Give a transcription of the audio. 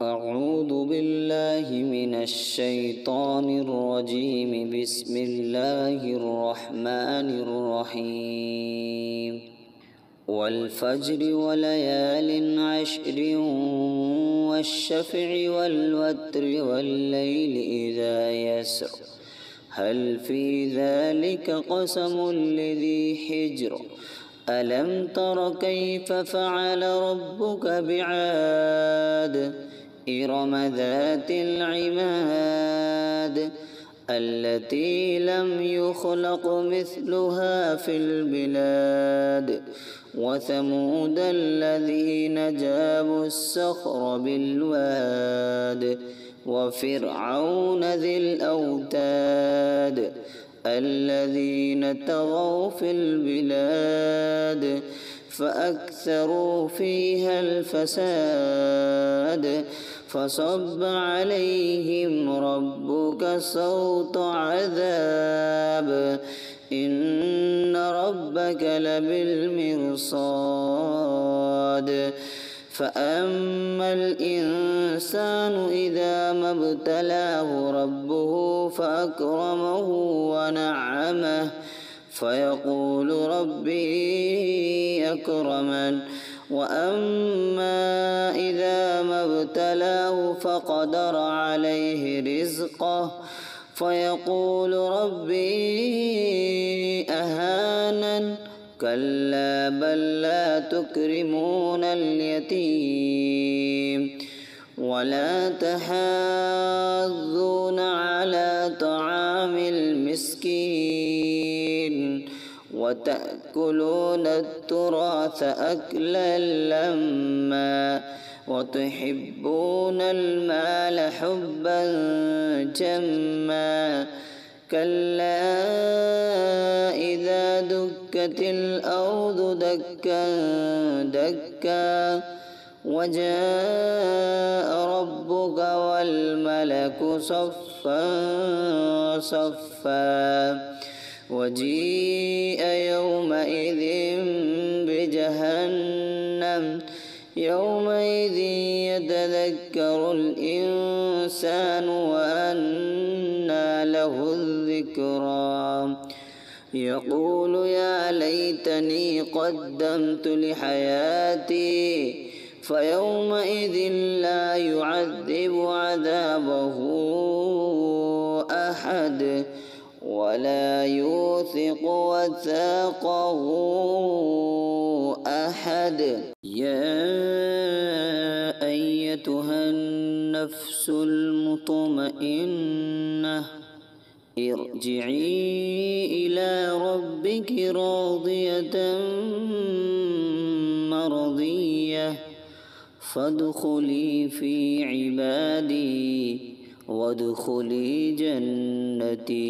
أعوذ بالله من الشيطان الرجيم. بسم الله الرحمن الرحيم. والفجر وليال عشر والشفع والوتر والليل إذا يسر هل في ذلك قسم لذي حجر ألم تر كيف فعل ربك بعاد إرم ذات العماد التي لم يخلق مثلها في البلاد وثمود الذين جابوا الصخر بالواد وفرعون ذي الأوتاد الذين طغوا في البلاد فأكثروا فيها الفساد فصب عليهم ربك صوت عذاب إن ربك لبالمرصاد فأما الإنسان إذا ما ابتلاه ربه فأكرمه ونعمه فيقول ربي أكرمن وأما إذا ما ابتلاه فقدر عليه رزقه فيقول ربي أهانن كلا بل لا تكرمون اليتيم ولا تحاضون على طعام المسكين وتأكلون التراث أكلا لما وتحبون المال حبا جما كلا إذا دكت الأرض دكا دكا وجاء ربك والملك صفا صفا وجيء يومئذ بجهنم يومئذ يتذكر الإنسان وأنى له الذكرى يقول يا ليتني قدمت لحياتي فيومئذ لا يعذب عذابه أحد ولا يوثق وثاقه أحد يا أيتها النفس المطمئنة ارجعي إلى ربك راضية مرضية فادخلي في عبادي وادخلي جنتي.